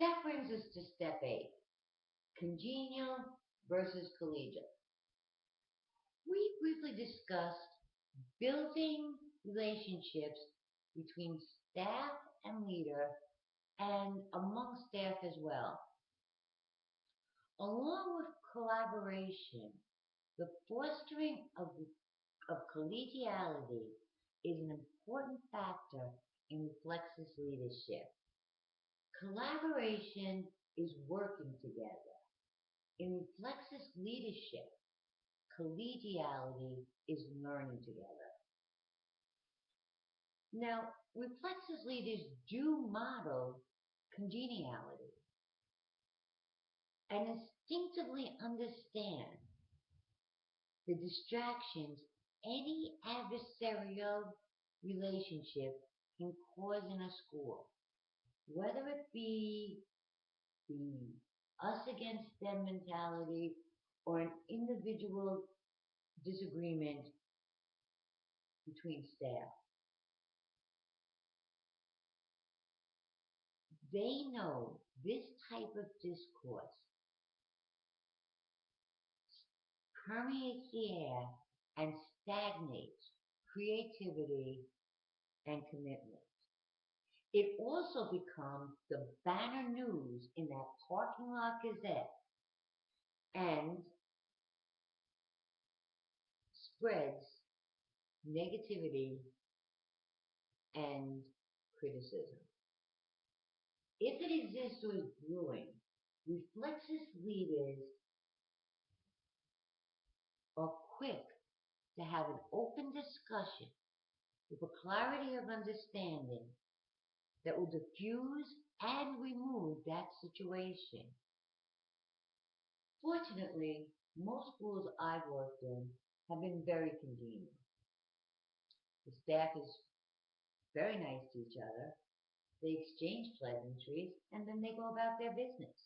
That brings us to step 8, congenial versus collegial. We briefly discussed building relationships between staff and leader and among staff as well. Along with collaboration, the fostering of collegiality is an important factor in Reflex's leadership. Collaboration is working together. In Reflex's leadership, collegiality is learning together. Now, Reflex's leaders do model congeniality and instinctively understand the distractions any adversarial relationship can cause in a school, whether it be the us against them mentality or an individual disagreement between staff. They know this type of discourse permeates the air and stagnates creativity and commitment. It also becomes the banner news in that parking lot gazette and spreads negativity and criticism. If it exists or is brewing, Reflexes leaders are quick to have an open discussion with a clarity of understanding that will diffuse and remove that situation. Fortunately, most schools I've worked in have been very congenial. The staff is very nice to each other. They exchange pleasantries and then they go about their business.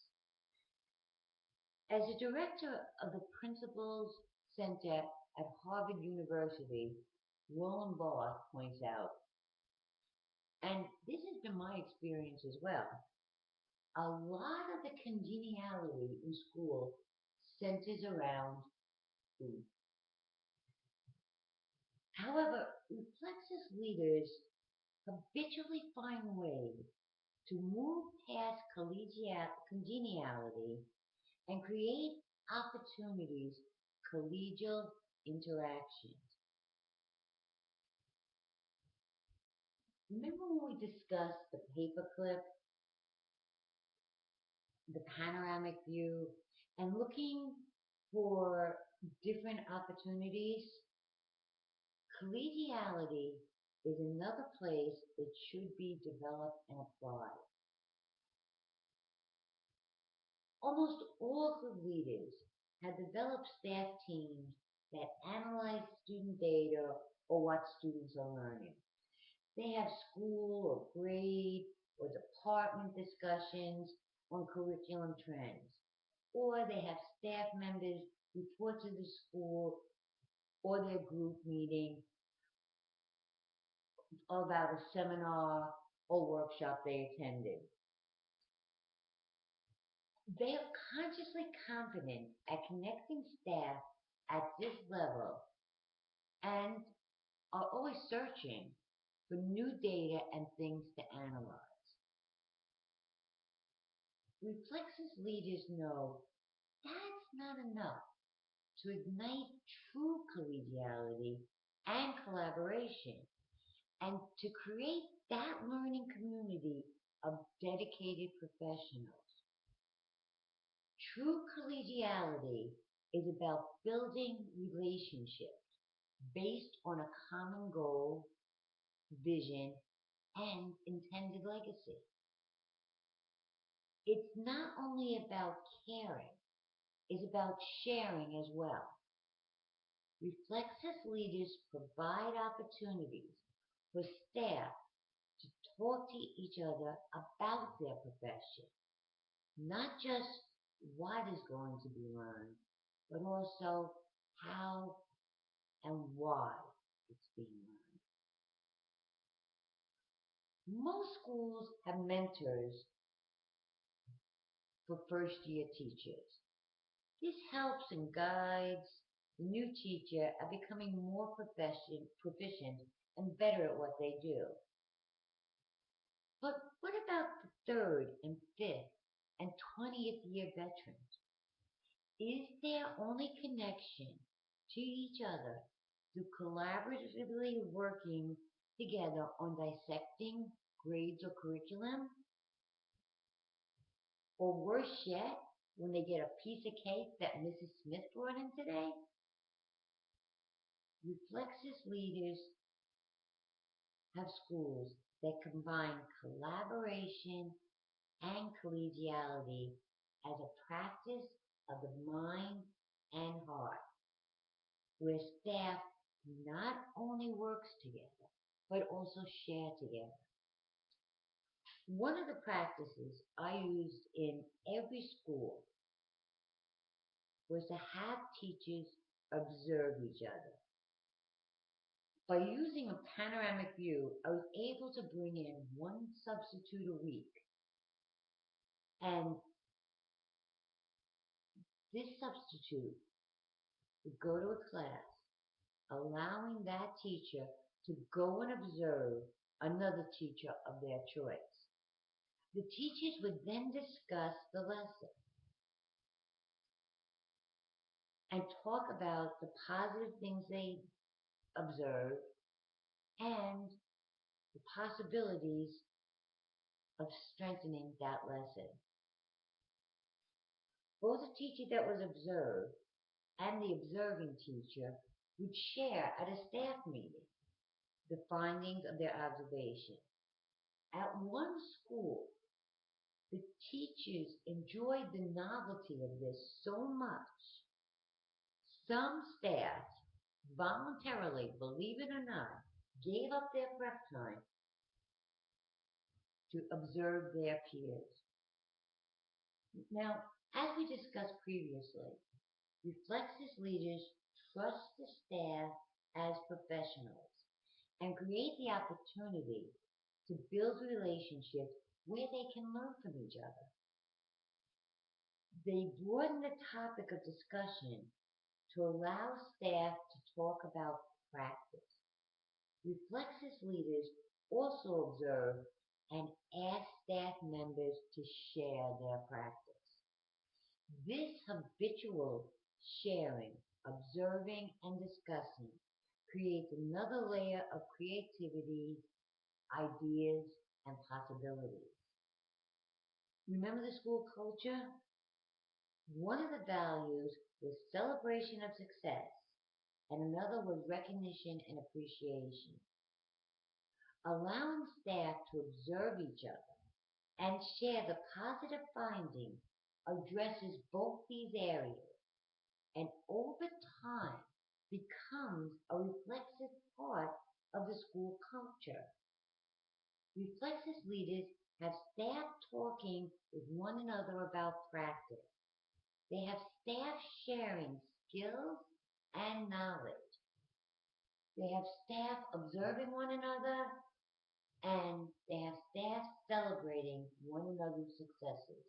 As a director of the Principals Center at Harvard University, Roland Barthes points out, and this has been my experience as well, a lot of the congeniality in school centers around food. However, Reflexes leaders habitually find ways to move past congeniality and create opportunities, collegial interactions. Remember when we discussed the paperclip, the panoramic view, and looking for different opportunities? Collegiality is another place it should be developed and applied. Almost all good leaders have developed staff teams that analyze student data or what students are learning. They have school or grade or department discussions on curriculum trends. Or they have staff members report to the school or their group meeting about a seminar or workshop they attended. They are consciously confident at connecting staff at this level and are always searching for new data and things to analyze. Reflexes leaders know that's not enough to ignite true collegiality and collaboration and to create that learning community of dedicated professionals. True collegiality is about building relationships based on a common goal, vision, and intended legacy. It's not only about caring, it's about sharing as well. Reflexes leaders provide opportunities for staff to talk to each other about their profession, not just what is going to be learned, but also how and why it's being learned. Most schools have mentors for first-year teachers. This helps and guides the new teacher at becoming more proficient and better at what they do. But what about the third and fifth and 20th year veterans? Is their only connection to each other through collaboratively working together on dissecting grades or curriculum? Or worse yet, when they get a piece of cake that Mrs. Smith brought in today? Reflexis leaders have schools that combine collaboration and collegiality as a practice of the mind and heart, where staff not only works together, but also share together. One of the practices I used in every school was to have teachers observe each other. By using a panoramic view, I was able to bring in one substitute a week. And this substitute would go to a class, allowing that teacher to go and observe another teacher of their choice. The teachers would then discuss the lesson and talk about the positive things they observed and the possibilities of strengthening that lesson. Both the teacher that was observed and the observing teacher would share at a staff meeting the findings of their observation. At one school, the teachers enjoyed the novelty of this so much. Some staff voluntarily, believe it or not, gave up their prep time to observe their peers. Now, as we discussed previously, Reflexis leaders trust the staff as professionals and create the opportunity to build relationships where they can learn from each other. They broaden the topic of discussion to allow staff to talk about practice. Reflexis leaders also observe and ask staff members to share their practice. This habitual sharing, observing, and discussing creates another layer of creativity, ideas, and possibilities. Remember the school culture? One of the values was celebration of success, and another was recognition and appreciation. Allowing staff to observe each other and share the positive findings addresses both these areas, and over time becomes a reflexive part of the school culture. Reflexis leaders have staff talking with one another about practice. They have staff sharing skills and knowledge. They have staff observing one another, and they have staff celebrating one another's successes.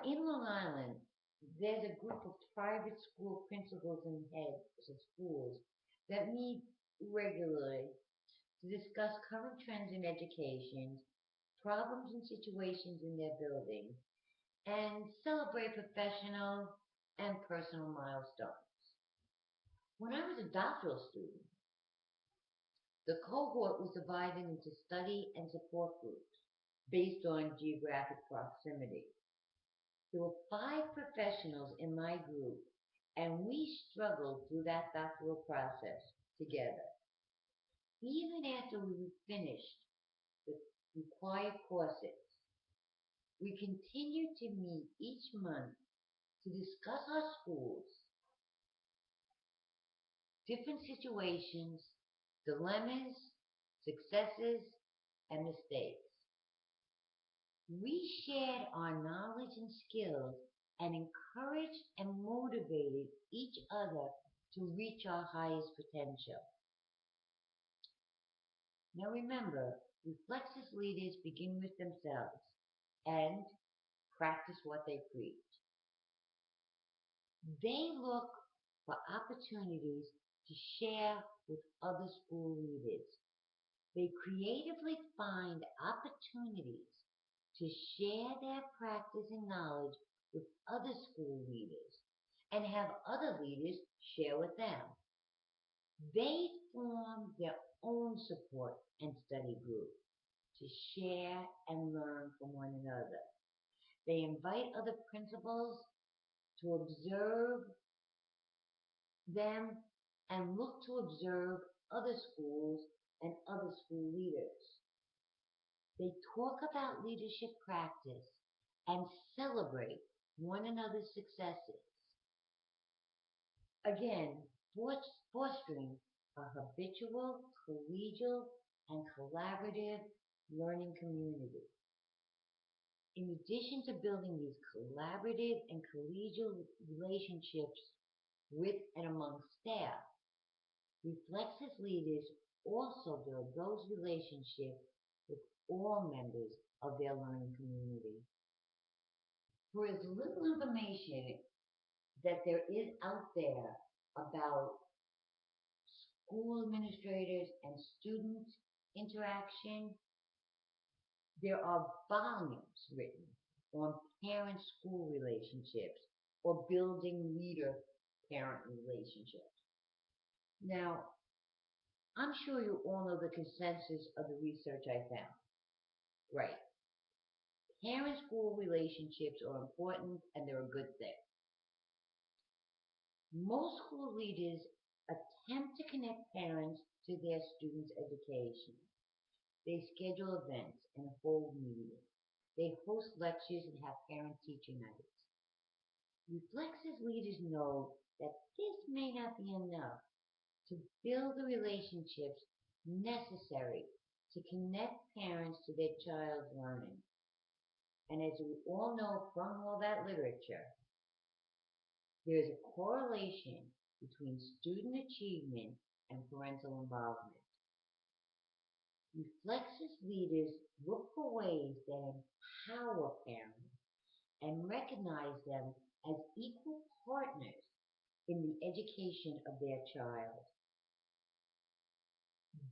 In Long Island, there's a group of private school principals and heads of schools that meet regularly to discuss current trends in education, problems and situations in their building, and celebrate professional and personal milestones. When I was a doctoral student, the cohort was divided into study and support groups based on geographic proximity. There were 5 professionals in my group, and we struggled through that doctoral process together. Even after we finished the required courses, we continued to meet each month to discuss our schools, different situations, dilemmas, successes, and mistakes. We shared our knowledge and skills and encouraged and motivated each other to reach our highest potential. Now remember, Reflexis leaders begin with themselves. and practice what they preach. They look for opportunities to share with other school leaders. They creatively find opportunities to share their practice and knowledge with other school leaders and have other leaders share with them. They form their own support and study group to share and learn from one another. They invite other principals to observe them and look to observe other schools and other school leaders. They talk about leadership practice and celebrate one another's successes. Again, fostering a habitual, collegial, and collaborative learning community. In addition to building these collaborative and collegial relationships with and among staff, Reflexes leaders also build those relationships with all members of their learning community. For as little information that there is out there about school administrators and student interaction, there are volumes written on parent-school relationships or building leader-parent relationships. Now, I'm sure you all know the consensus of the research I found. Right. Parent-school relationships are important and they're a good thing. Most school leaders attempt to connect parents to their students' education. They schedule events and hold meetings. They host lectures and have parent-teacher nights. Reflexes leaders know that this may not be enough to build the relationships necessary to connect parents to their child's learning. And as we all know from all that literature, there is a correlation between student achievement and parental involvement. Reflexes leaders look for ways that empower parents and recognize them as equal partners in the education of their child.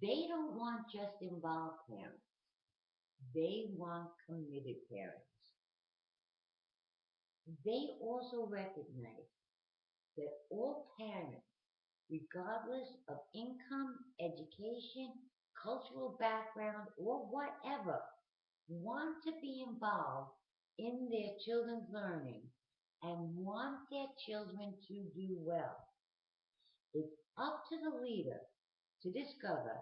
They don't want just involved parents. They want committed parents. They also recognize that all parents, regardless of income, education, cultural background, or whatever, want to be involved in their children's learning and want their children to do well. It's up to the leader to discover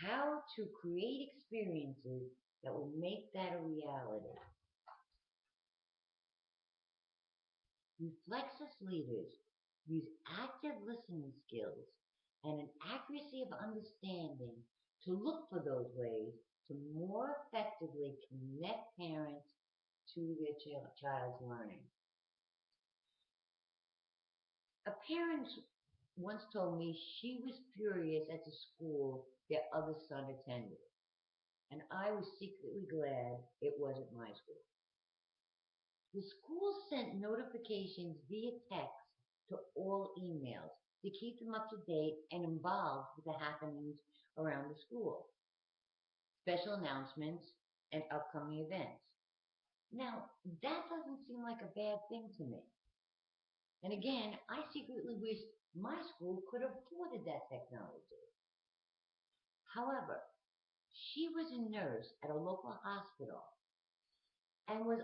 how to create experiences that will make that a reality. Reflexes leaders use active listening skills and an accuracy of understanding to look for those ways to more effectively connect parents to their child's learning. A parent once told me she was furious at the school their other son attended, and I was secretly glad it wasn't my school. The school sent notifications via text to all emails to keep them up to date and involved with the happenings around the school, special announcements, and upcoming events. Now, that doesn't seem like a bad thing to me. And again, I secretly wish my school could have afforded that technology. However, she was a nurse at a local hospital and was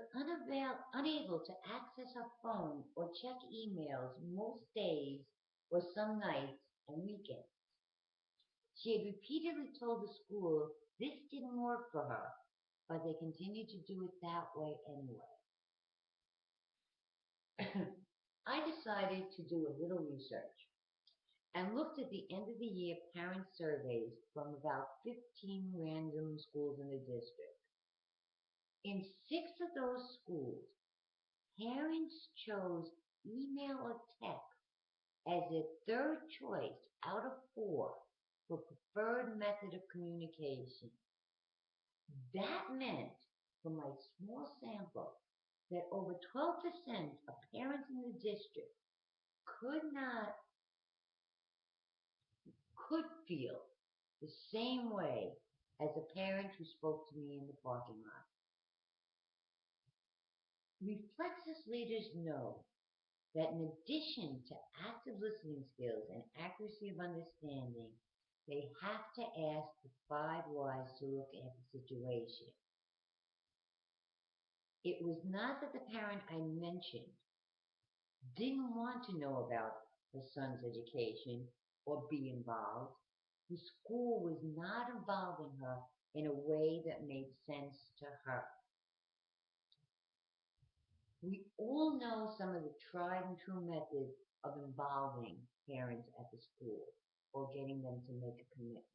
unable to access her phone or check emails most days or some nights and weekends. She had repeatedly told the school this didn't work for her, but they continued to do it that way anyway. I decided to do a little research and looked at the end of the year parent surveys from about 15 random schools in the district. In 6 of those schools, parents chose email or text as their third choice out of 4 for preferred method of communication. That meant from my small sample that over 12% of parents in the district could not, could feel the same way as a parent who spoke to me in the parking lot. Reflexes leaders know that in addition to active listening skills and accuracy of understanding, they have to ask the 5 whys to look at the situation. It was not that the parent I mentioned didn't want to know about her son's education or be involved. The school was not involving her in a way that made sense to her. We all know some of the tried and true methods of involving parents at the school or getting them to make a commitment.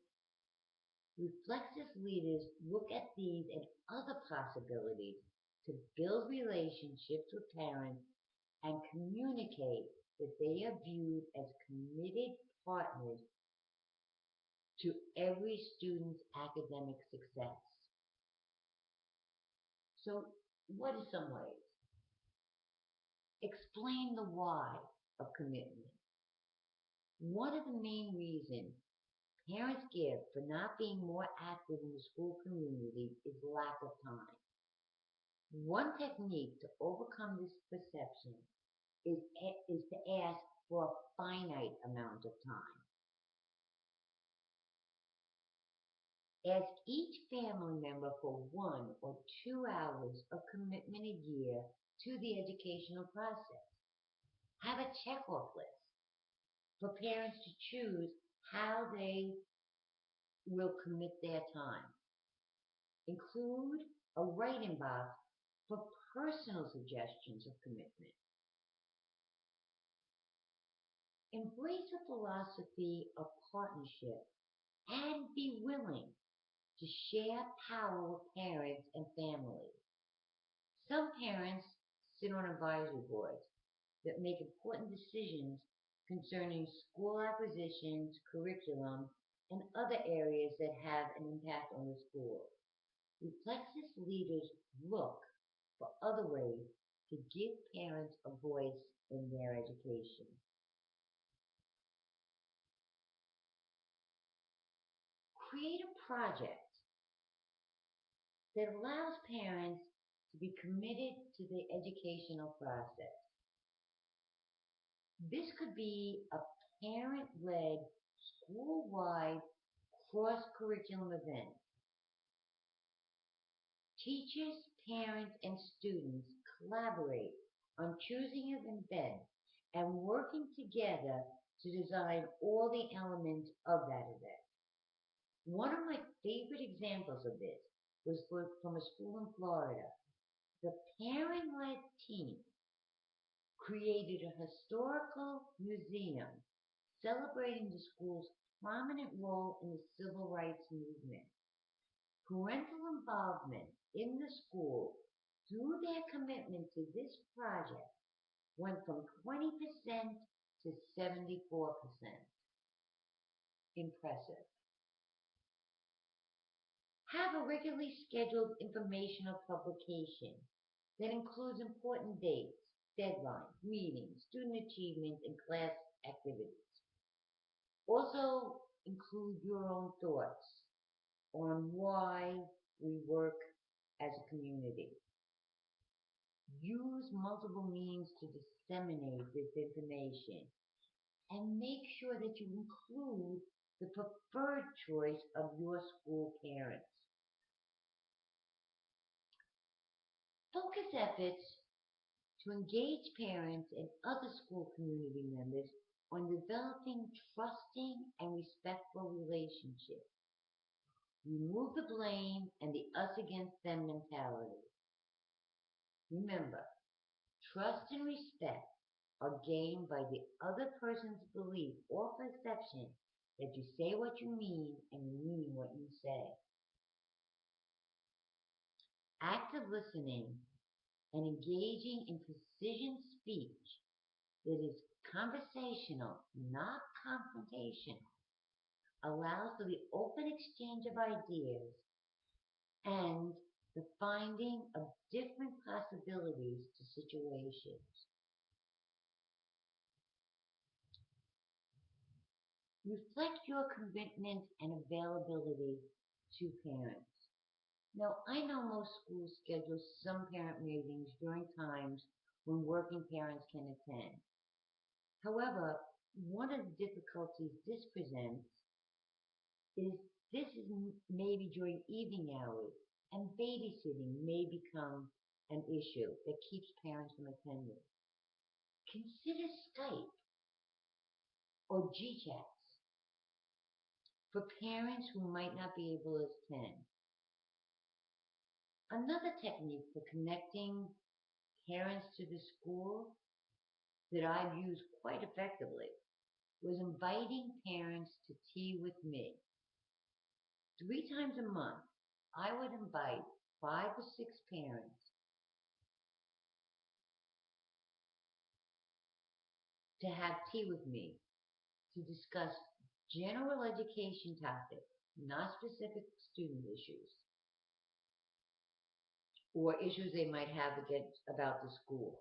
Reflexes leaders look at these and other possibilities to build relationships with parents and communicate that they are viewed as committed partners to every student's academic success. So, what are some ways? Explain the why of commitment. One of the main reasons parents give for not being more active in the school community is lack of time. One technique to overcome this perception is to ask for a finite amount of time. Ask each family member for 1 or 2 hours of commitment a year to the educational process. Have a checkoff list for parents to choose how they will commit their time. Include a write-in box for personal suggestions of commitment. Embrace a philosophy of partnership and be willing to share power with parents and families. Some parents sit on advisory boards that make important decisions concerning school acquisitions, curriculum, and other areas that have an impact on the school. Reflexes leaders look for other ways to give parents a voice in their education. Create a project that allows parents to be committed to the educational process. This could be a parent-led, school-wide, cross-curriculum event. Teachers, parents, and students collaborate on choosing an event and working together to design all the elements of that event. One of my favorite examples of this was from a school in Florida. The parent-led team created a historical museum celebrating the school's prominent role in the civil rights movement. Parental involvement in the school through their commitment to this project went from 20% to 74%. Impressive. Have a regularly scheduled informational publication that includes important dates, deadlines, meetings, student achievements, and class activities. Also include your own thoughts on why we work as a community. Use multiple means to disseminate this information and make sure that you include the preferred choice of your school parents. Focus efforts to engage parents and other school community members on developing trusting and respectful relationships. Remove the blame and the us against them mentality. Remember, trust and respect are gained by the other person's belief or perception that you say what you mean and you mean what you say. Active listening and engaging in precision speech that is conversational, not confrontational, allows for the open exchange of ideas and the finding of different possibilities to situations. Reflect your commitment and availability to parents. Now, I know most schools schedule some parent meetings during times when working parents can attend. However, one of the difficulties this presents is this is maybe during evening hours, and babysitting may become an issue that keeps parents from attending. Consider Skype or GChats for parents who might not be able to attend. Another technique for connecting parents to the school that I've used quite effectively was inviting parents to tea with me. 3 times a month, I would invite 5 or 6 parents to have tea with me to discuss general education topics, not specific student issues, or issues they might have about the school.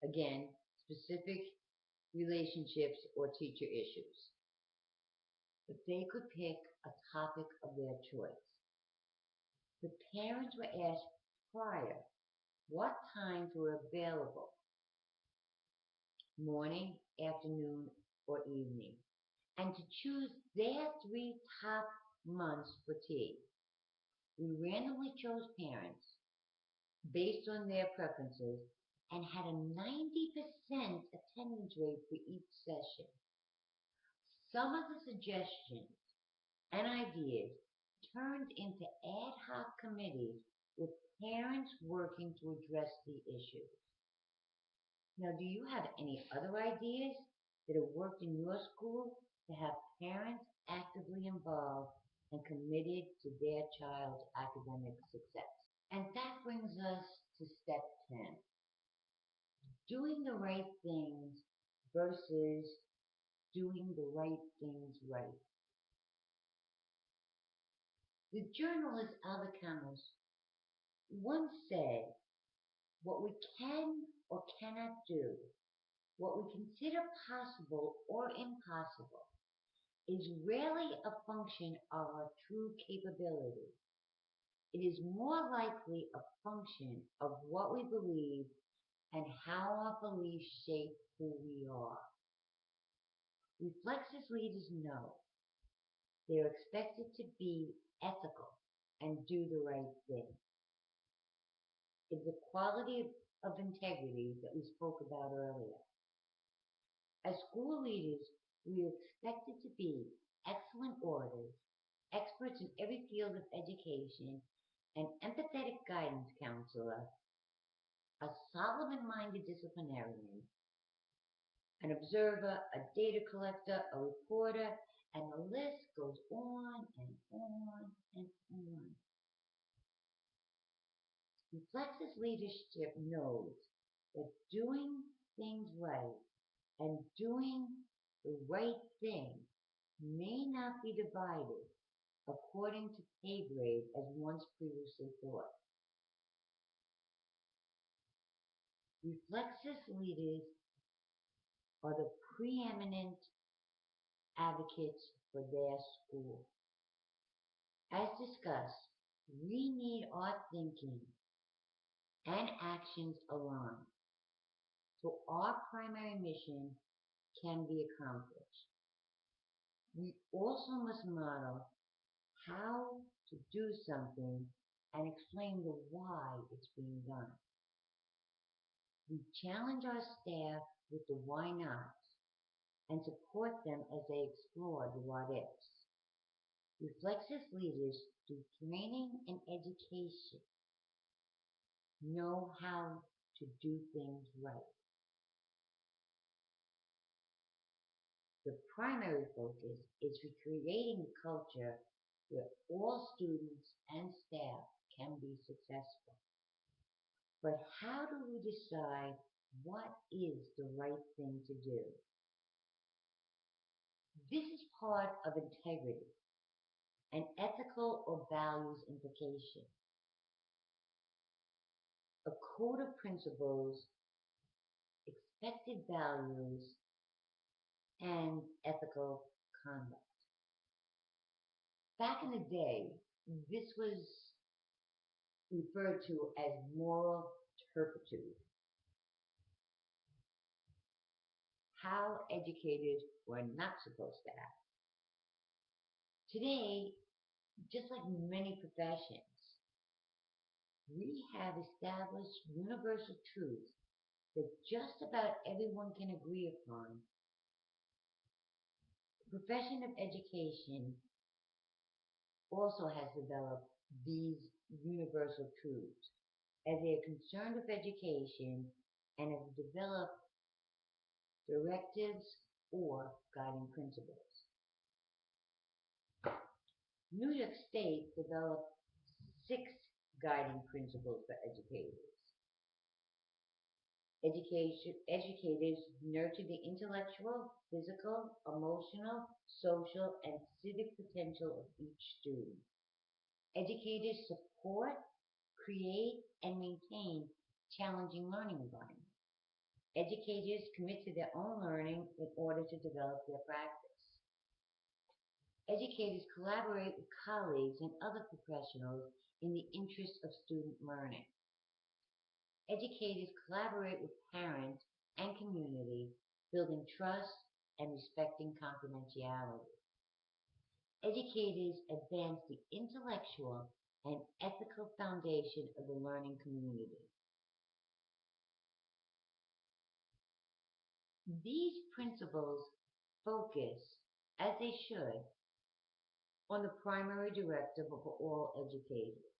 Again, specific relationships or teacher issues. But they could pick a topic of their choice. The parents were asked prior what times were available, morning, afternoon, or evening, and to choose their 3 top months for tea. We randomly chose parents based on their preferences and had a 90% attendance rate for each session. Some of the suggestions and ideas turned into ad hoc committees with parents working to address the issues. Now, do you have any other ideas that have worked in your school to have parents actively involved and committed to their child's academic success? And that brings us to step 10. Doing the right things versus doing the right things right. The journalist Albert Camus once said, what we can or cannot do, what we consider possible or impossible, is rarely a function of our true capability. It is more likely a function of what we believe and how our beliefs shape who we are. Reflexes leaders know they are expected to be ethical and do the right thing. It's the quality of integrity that we spoke about earlier. As school leaders, we are expected to be excellent orators, experts in every field of education, an empathetic guidance counselor, a Solomon-minded disciplinarian, an observer, a data collector, a reporter, and the list goes on and on and on. Reflexes leadership knows that doing things right and doing the right thing may not be divided according to pay grade as once previously thought. Reflexes leaders are the preeminent advocates for their school. As discussed, we need our thinking and actions aligned so our primary mission can be accomplished. We also must model how to do something and explain the why it's being done. We challenge our staff with the why nots and support them as they explore the what ifs. Reflexes leaders do training and education, know how to do things right. The primary focus is for creating a culture where all students and staff can be successful. But how do we decide what is the right thing to do? This is part of integrity, an ethical or values implication. code of principles, expected values, and ethical conduct. Back in the day, this was referred to as moral turpitude. How educators were not supposed to act. Today, just like many professions, we have established universal truths that just about everyone can agree upon. The profession of education also has developed these universal truths as they are concerned with education and have developed directives or guiding principles. New York State developed 6 guiding principles for educators. Educators nurture the intellectual, physical, emotional, social, and civic potential of each student. Educators support, create, and maintain challenging learning environments. Educators commit to their own learning in order to develop their practice. Educators collaborate with colleagues and other professionals in the interest of student learning. Educators collaborate with parents and community, building trust and respecting confidentiality. Educators advance the intellectual and ethical foundation of the learning community. These principles focus, as they should, on the primary directive of all educators,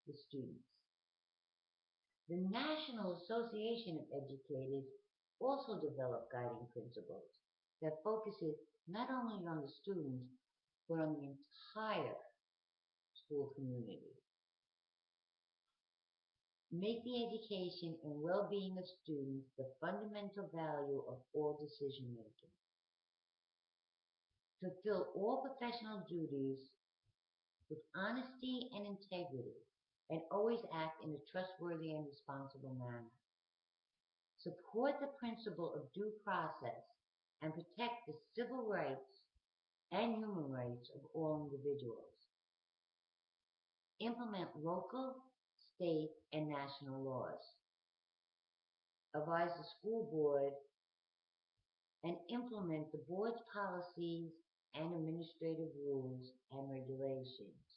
the students. The National Association of Educators also developed guiding principles that focuses not only on the students, but on the entire school community. Make the education and well-being of students the fundamental value of all decision making. Fulfill all professional duties with honesty and integrity, and always act in a trustworthy and responsible manner. Support the principle of due process and protect the civil rights and human rights of all individuals. Implement local, state, and national laws. Advise the school board and implement the board's policies and administrative rules and regulations.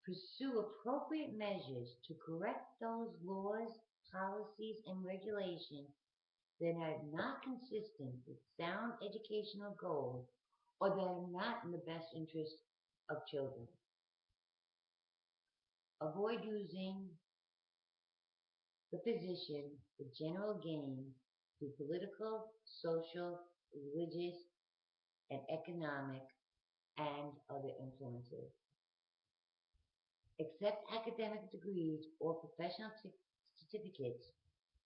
Pursue appropriate measures to correct those laws, policies, and regulations that are not consistent with sound educational goals or that are not in the best interest of children. Avoid using the position for general gain through political, social, religious, and economic and other influences. Accept academic degrees or professional certificates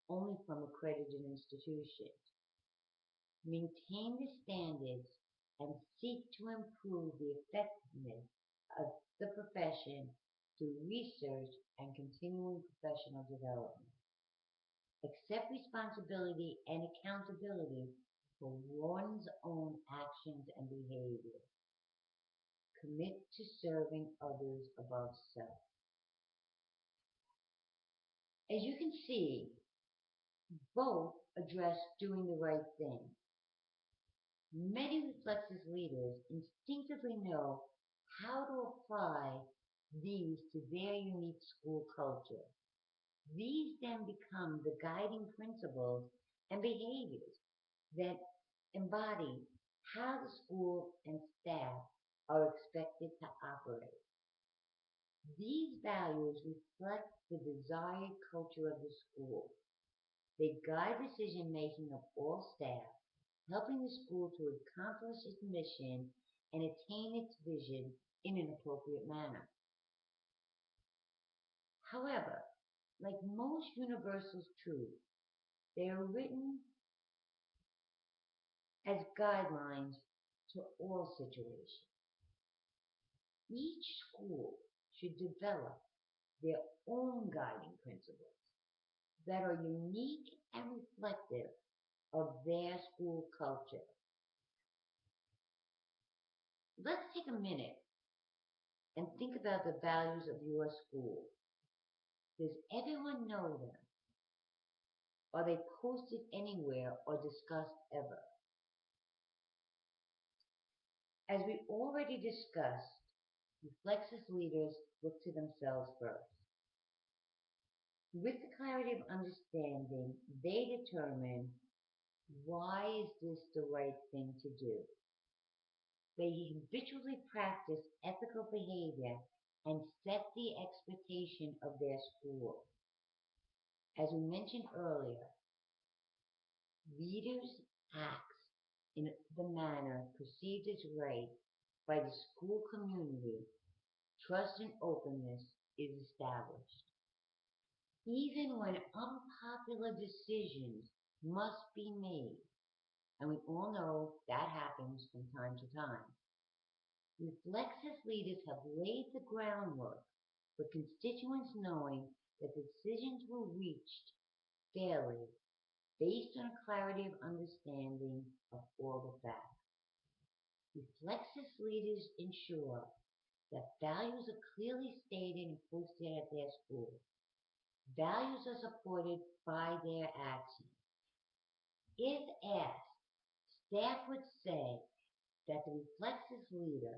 only from accredited institutions. Maintain the standards and seek to improve the effectiveness of the profession through research and continuing professional development. Accept responsibility and accountability for one's own actions and behavior. Commit to serving others above self. As you can see, both address doing the right thing. Many Reflexes leaders instinctively know how to apply these to their unique school culture. These then become the guiding principles and behaviors that embody how the school and staff are expected to operate. These values reflect the desired culture of the school. They guide decision making of all staff, helping the school to accomplish its mission and attain its vision in an appropriate manner. However, like most universal truths, they are written as guidelines to all situations. Each school should develop their own guiding principles. that are unique and reflective of their school culture. Let's take a minute and think about the values of your school. Does everyone know them? Are they posted anywhere or discussed ever? As we already discussed, Reflexis leaders look to themselves first. With the clarity of understanding, they determine, why is this the right thing to do? They habitually practice ethical behavior and set the expectation of their school. As we mentioned earlier, leaders act in the manner perceived as right by the school community. Trust and openness is established. Even when unpopular decisions must be made, and we all know that happens from time to time, Reflexis leaders have laid the groundwork for constituents knowing that decisions were reached fairly based on a clarity of understanding of all the facts. Reflexis leaders ensure that values are clearly stated and posted at their school. Values are supported by their actions. If asked, staff would say that the Reflexis leader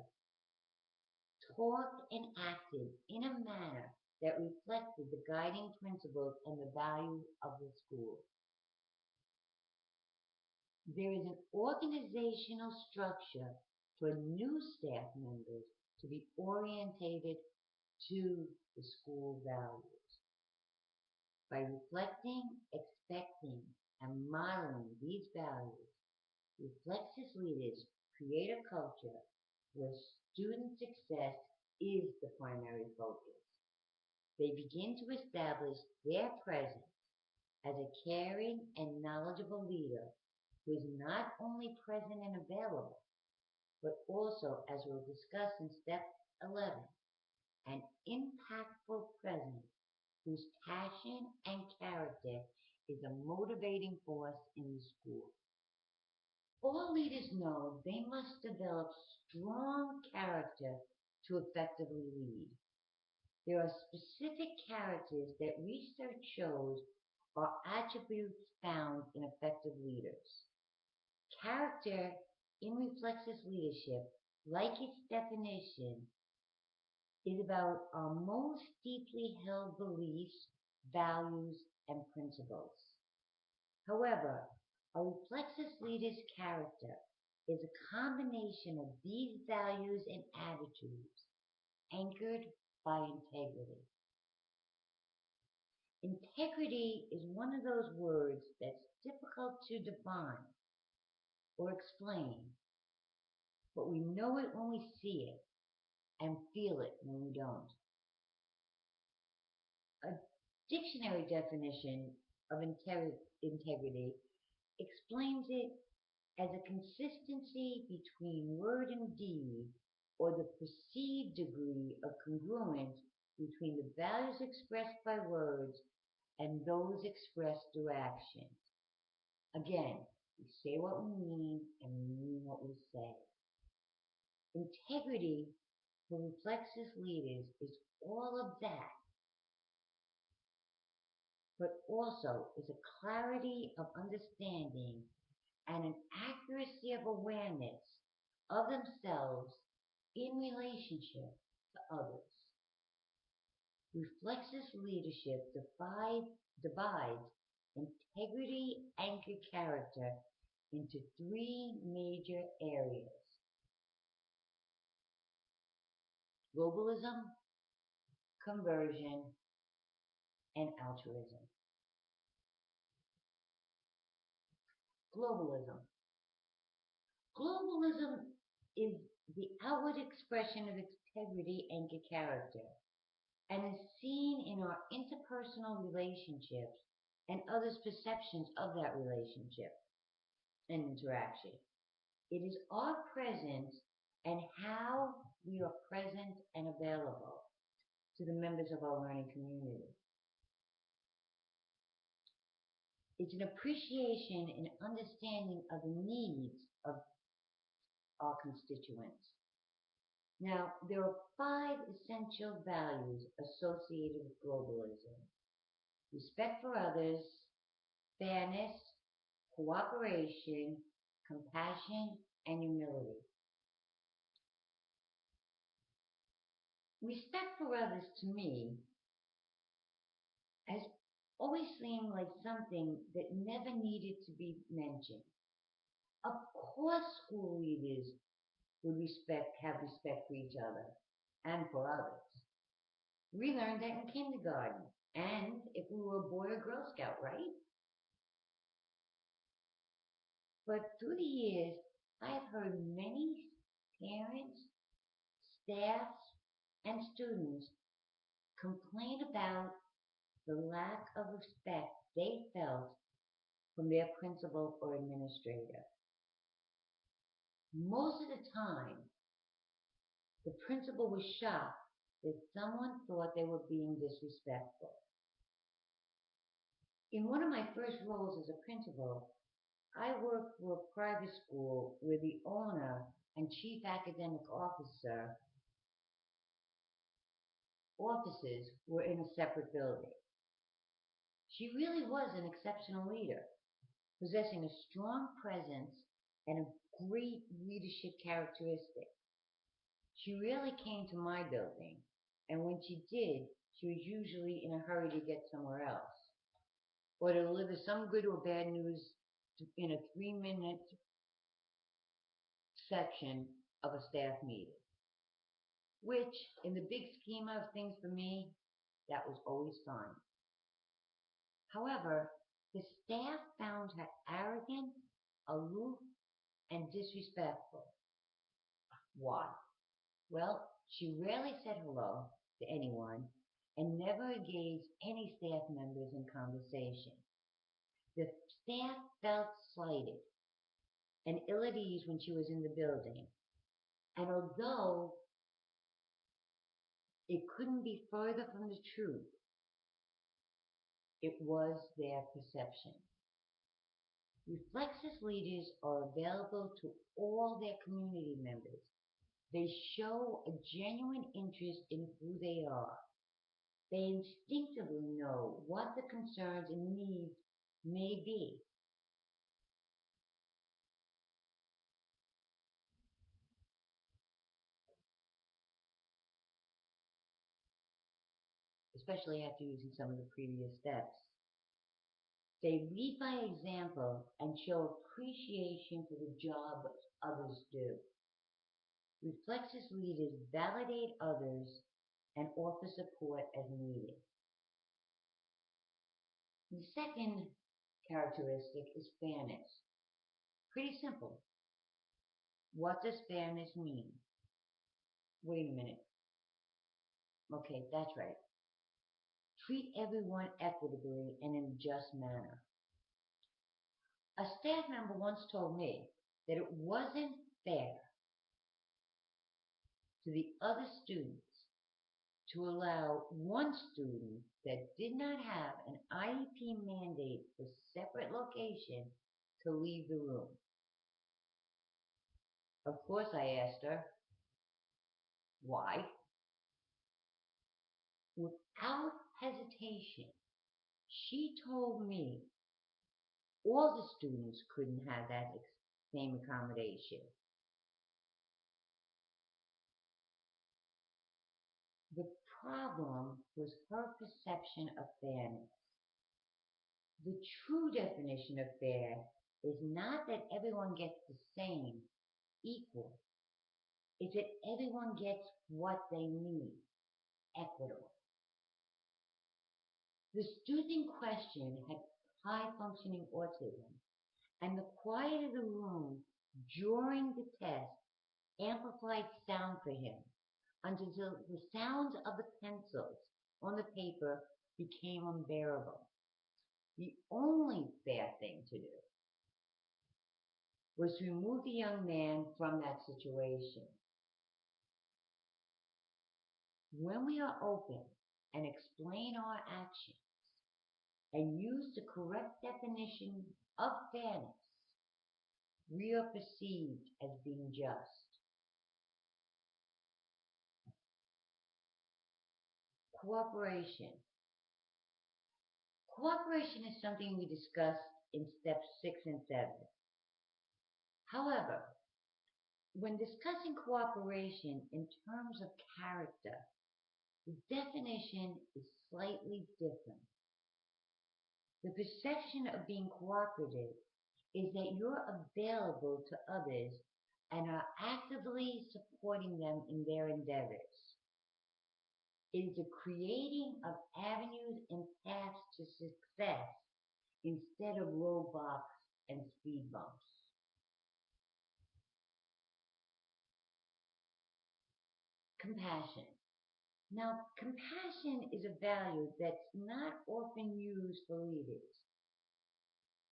talked and acted in a manner that reflected the guiding principles and the values of the school. There is an organizational structure for new staff members to be orientated to the school values. By reflecting, expecting, and modeling these values, Reflexis leaders create a culture where student success is the primary focus. They begin to establish their presence as a caring and knowledgeable leader who is not only present and available, but also, as we'll discuss in step 11, an impactful presence whose passion and character is a motivating force in the school. All leaders know they must develop strong character to effectively lead. There are specific characters that research shows are attributes found in effective leaders. Character in Reflexis leadership, like its definition, is about our most deeply held beliefs, values, and principles. However, a Reflexis leader's character is a combination of these values and attitudes anchored by integrity. Integrity is one of those words that's difficult to define or explain, but we know it when we see it and feel it when we don't. A dictionary definition of integrity explains it as a consistency between word and deed, or the perceived degree of congruence between the values expressed by words and those expressed through action. Again, we say what we mean and we mean what we say. Integrity for Reflexis leaders is all of that, but also is a clarity of understanding and an accuracy of awareness of themselves in relationship to others. Reflexis leadership divides integrity-anchored character into three major areas: globalism, conversion, and altruism. Globalism. Globalism is the outward expression of integrity-anchored character and is seen in our interpersonal relationships and others' perceptions of that relationship and interaction. It is our presence and how we are present and available to the members of our learning community. It's an appreciation and understanding of the needs of our constituents. Now, there are five essential values associated with globalism: respect for others, fairness, cooperation, compassion, and humility. Respect for others to me has always seemed like something that never needed to be mentioned. Of course, school leaders would have respect for each other and for others. We learned that in kindergarten, and if we were a Boy or Girl Scout, right? But through the years, I've heard many parents, staffs, and students complain about the lack of respect they felt from their principal or administrator. Most of the time, the principal was shocked that someone thought they were being disrespectful. In one of my first roles as a principal, I worked for a private school where the owner and chief academic officer offices were in a separate building. She really was an exceptional leader, possessing a strong presence and a great leadership characteristic. She rarely came to my building, and when she did, she was usually in a hurry to get somewhere else, or to deliver some good or bad news in a 3-minute section of a staff meeting, which, in the big scheme of things for me, that was always fine. However, the staff found her arrogant, aloof, and disrespectful. Why? Well, she rarely said hello to anyone and never engaged any staff members in conversation. The staff felt slighted and ill at ease when she was in the building. And although it couldn't be further from the truth, it was their perception. Reflexes leaders are available to all their community members. They show a genuine interest in who they are. They instinctively know what the concerns and needs may be. Especially after using some of the previous steps. They lead by example and show appreciation for the job others do. Reflexes leaders validate others and offer support as needed. The second characteristic is fairness. Pretty simple. What does fairness mean? Wait a minute. Okay, that's right. Treat everyone equitably and in a just manner. A staff member once told me that it wasn't fair to the other students to allow one student that did not have an IEP mandate for separate location to leave the room. Of course, I asked her, why? Without hesitation, she told me all the students couldn't have that same accommodation. The problem was her perception of fairness. The true definition of fair is not that everyone gets the same, equal. It's that everyone gets what they need, equitable. The student in question had high-functioning autism, and the quiet of the room during the test amplified sound for him until the sounds of the pencils on the paper became unbearable. The only fair thing to do was to remove the young man from that situation. When we are open and explain our actions, and use the correct definition of fairness, we are perceived as being just. Cooperation. Cooperation is something we discussed in steps 6 and 7. However, when discussing cooperation in terms of character, the definition is slightly different. The perception of being cooperative is that you're available to others and are actively supporting them in their endeavors. It is the creating of avenues and paths to success instead of roadblocks and speed bumps. Compassion. Now, compassion is a value that's not often used for leaders.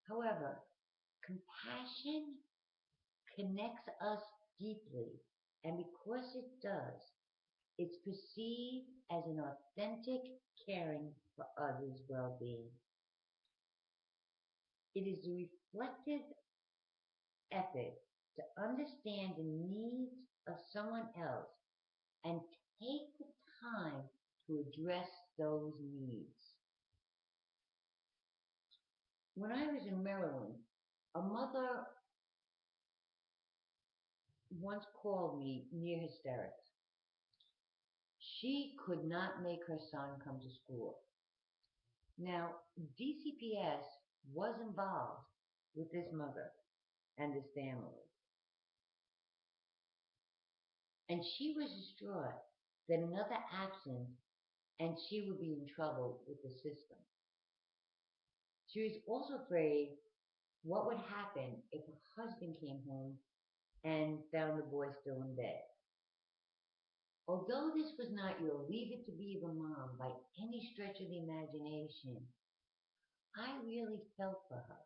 However, compassion connects us deeply, and because it does, it's perceived as an authentic caring for others' well-being. It is the reflective effort to understand the needs of someone else and take the time to address those needs. When I was in Maryland, a mother once called me near hysterics. She could not make her son come to school. Now, DCPS was involved with this mother and this family. And she was distraught that another absence and she would be in trouble with the system. She was also afraid what would happen if her husband came home and found the boy still in bed. Although this was not your Leave It to Beaver mom by any stretch of the imagination, I really felt for her.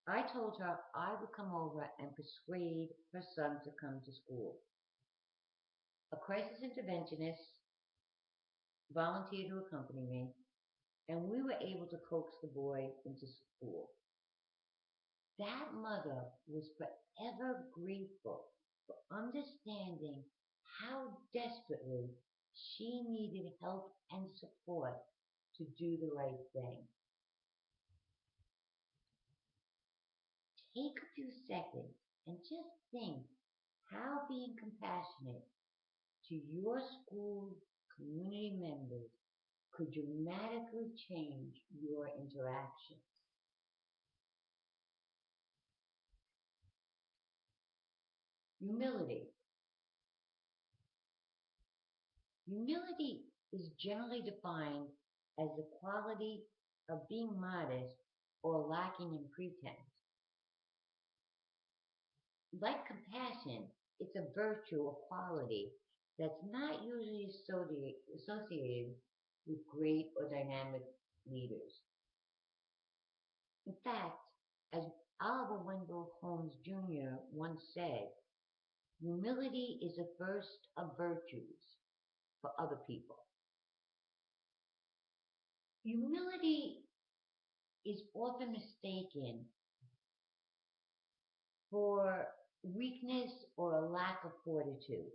I told her I would come over and persuade her son to come to school. A crisis interventionist volunteered to accompany me, and we were able to coax the boy into school. That mother was forever grateful for understanding how desperately she needed help and support to do the right thing. Take a few seconds and just think how being compassionate to your school community members could dramatically change your interactions. Humility. Humility is generally defined as the quality of being modest or lacking in pretense. Like compassion, it's a virtue or quality that's not usually associated with great or dynamic leaders. In fact, as Oliver Wendell Holmes Jr. once said, humility is the first of virtues for other people. Humility is often mistaken for weakness or a lack of fortitude.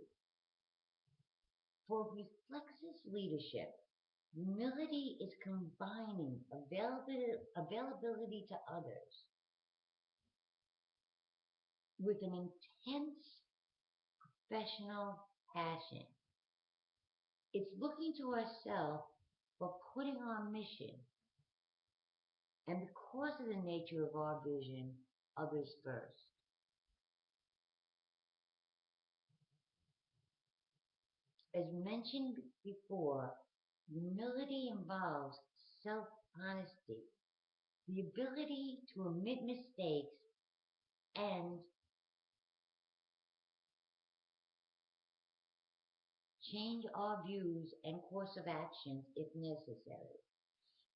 For reflexive leadership, humility is combining availability to others with an intense professional passion. It's looking to ourselves for putting our mission, and because of the nature of our vision, others first. As mentioned before, humility involves self-honesty, the ability to admit mistakes and change our views and course of actions if necessary.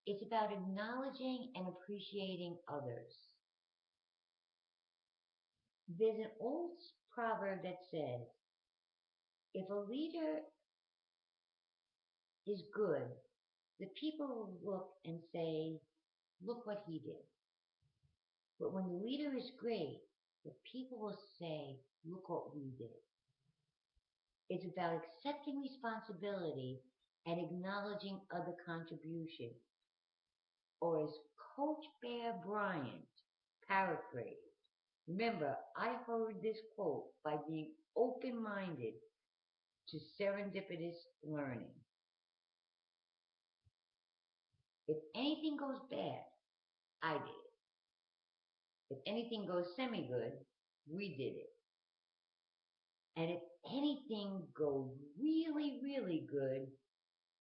It's about acknowledging and appreciating others. There's an old proverb that says, if a leader is good, the people will look and say, look what he did. But when the leader is great, the people will say, look what we did. It's about accepting responsibility and acknowledging other contributions. Or as Coach Bear Bryant paraphrased, remember, I heard this quote by being open-minded to serendipitous learning. If anything goes bad, I did it. If anything goes semi-good, we did it. And if anything goes really, really good,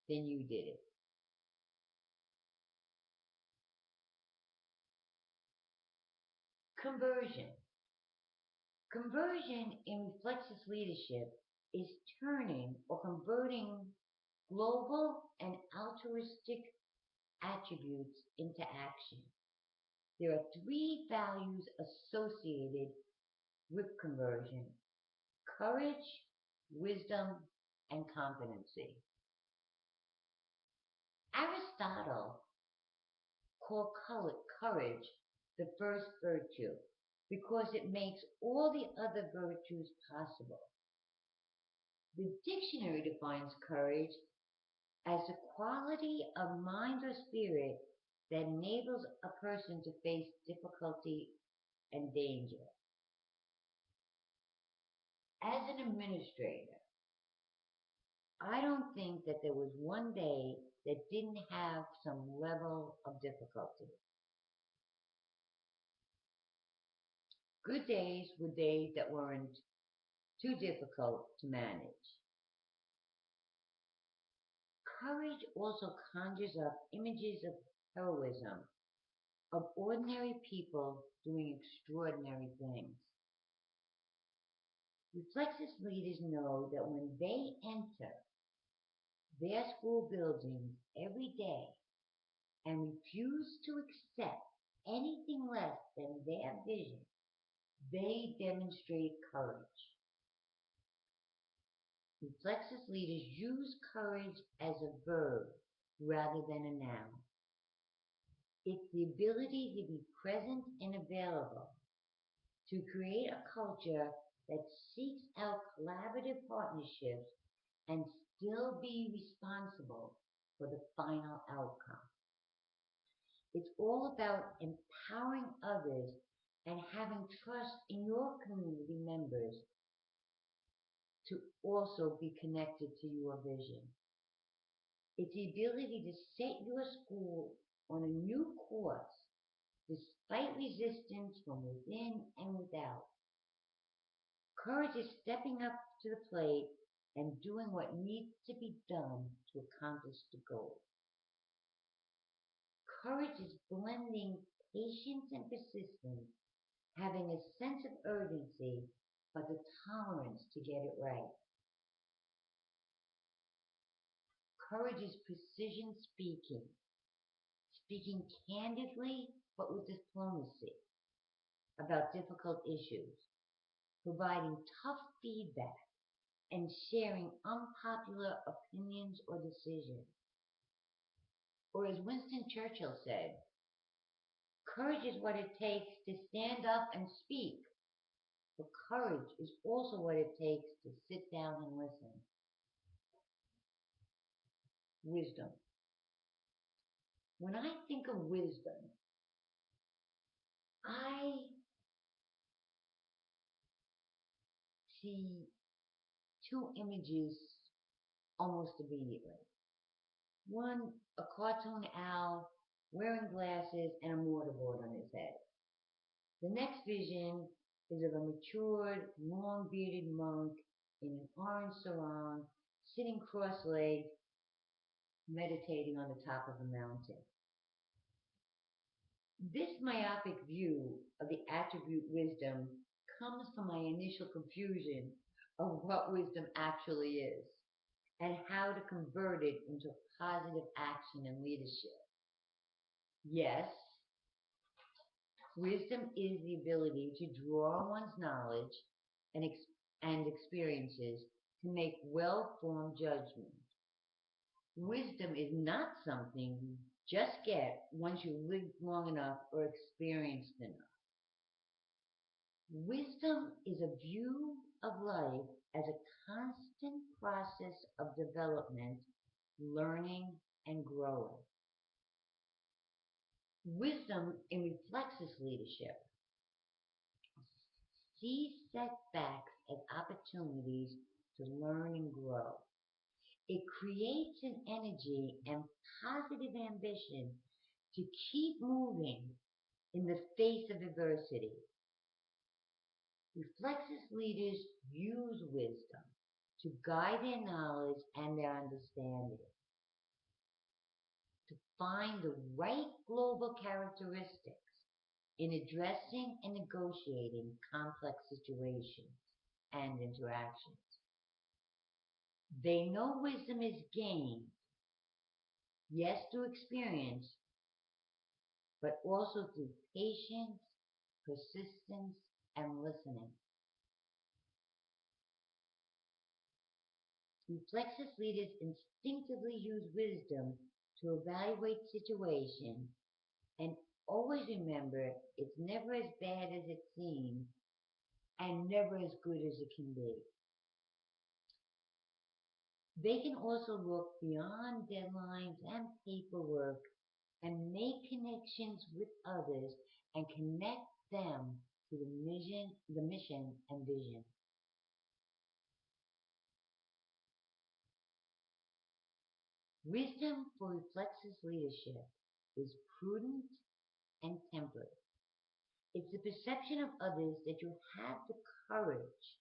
then you did it. Conversion. Conversion in Reflexus leadership is turning or converting global and altruistic attributes into action. There are three values associated with conversion: courage, wisdom, and competency. Aristotle called courage the first virtue because it makes all the other virtues possible. The dictionary defines courage as a quality of mind or spirit that enables a person to face difficulty and danger. As an administrator, I don't think that there was one day that didn't have some level of difficulty. Good days were days that weren't too difficult to manage. Courage also conjures up images of heroism, of ordinary people doing extraordinary things. Reflexus leaders know that when they enter their school buildings every day and refuse to accept anything less than their vision, they demonstrate courage. Reflexus leaders use courage as a verb rather than a noun. It's the ability to be present and available, to create a culture that seeks out collaborative partnerships and still be responsible for the final outcome. It's all about empowering others and having trust in your community members to also be connected to your vision. It's the ability to set your school on a new course despite resistance from within and without. Courage is stepping up to the plate and doing what needs to be done to accomplish the goal. Courage is blending patience and persistence, having a sense of urgency, but the tolerance to get it right. Courage is precision speaking, speaking candidly but with diplomacy about difficult issues, providing tough feedback, and sharing unpopular opinions or decisions. Or as Winston Churchill said, courage is what it takes to stand up and speak, but courage is also what it takes to sit down and listen. Wisdom. When I think of wisdom, I see two images almost immediately. One, a cartoon owl wearing glasses and a mortarboard on his head. The next vision is of a matured, long-bearded monk in an orange sarong, sitting cross-legged, meditating on the top of a mountain. This myopic view of the attribute wisdom comes from my initial confusion of what wisdom actually is and how to convert it into positive action and leadership. Yes, wisdom is the ability to draw on one's knowledge and experiences to make well-formed judgments. Wisdom is not something you just get once you live long enough or experienced enough. Wisdom is a view of life as a constant process of development, learning, and growing. Wisdom in reflexes leadership sees setbacks as opportunities to learn and grow. It creates an energy and positive ambition to keep moving in the face of adversity. Reflexes leaders use wisdom to guide their knowledge and their understanding, to find the right global characteristics in addressing and negotiating complex situations and interactions. They know wisdom is gained, yes, through experience, but also through patience, persistence, and listening. Reflexes leaders instinctively use wisdom to evaluate situations and always remember it's never as bad as it seems and never as good as it can be. They can also look beyond deadlines and paperwork and make connections with others and connect them to the mission and vision. Wisdom for Reflexes leadership is prudent and tempered. It's the perception of others that you have the courage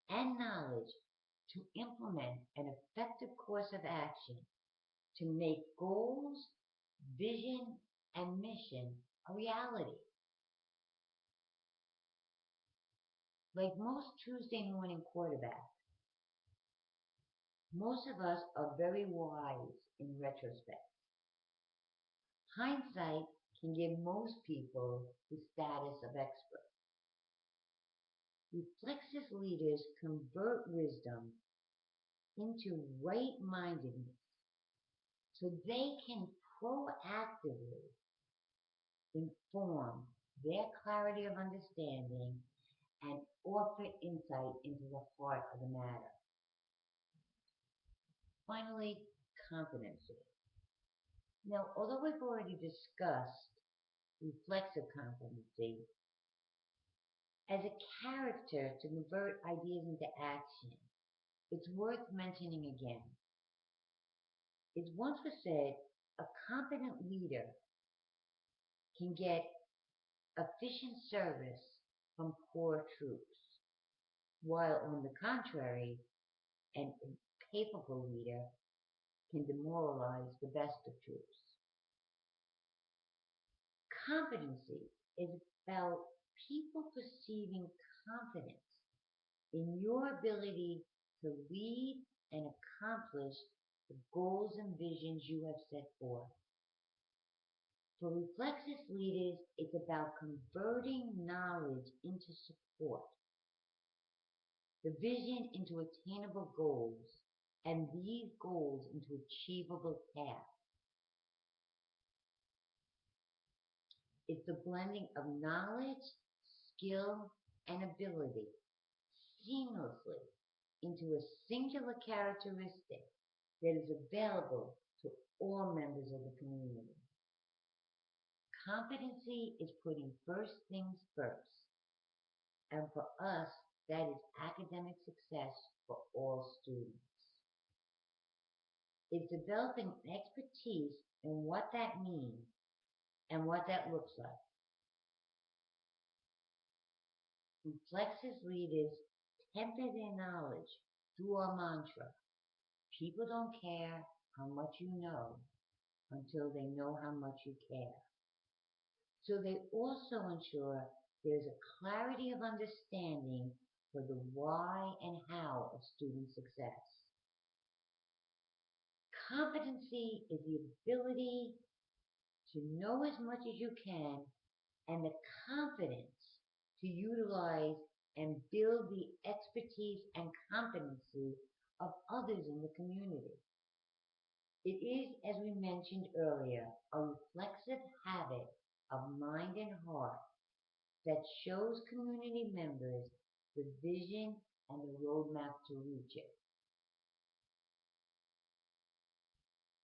and knowledge to implement an effective course of action to make goals, vision, and mission a reality. Like most Tuesday morning quarterbacks, most of us are very wise in retrospect. Hindsight can give most people the status of expert. Reflexive leaders convert wisdom into right-mindedness so they can proactively inform their clarity of understanding and offer insight into the heart of the matter. Finally, competency. Now, although we've already discussed reflexive competency as a character to convert ideas into action, it's worth mentioning again. It once was said, a competent leader can get efficient service from poor troops, while on the contrary, an incapable leader can demoralize the best of troops. Competency is about people perceiving confidence in your ability to lead and accomplish the goals and visions you have set forth. For Reflexes leaders, it's about converting knowledge into support, the vision into attainable goals, and these goals into achievable tasks. It's the blending of knowledge, skill, and ability seamlessly into a singular characteristic that is available to all members of the community. Competency is putting first things first, and for us, that is academic success for all students. It's developing expertise in what that means and what that looks like. Reflexes leaders temper their knowledge through our mantra. People don't care how much you know until they know how much you care. So they also ensure there's a clarity of understanding for the why and how of student success. Competency is the ability to know as much as you can and the confidence to utilize and build the expertise and competency of others in the community. It is, as we mentioned earlier, a reflexive habit of mind and heart that shows community members the vision and the roadmap to reach it.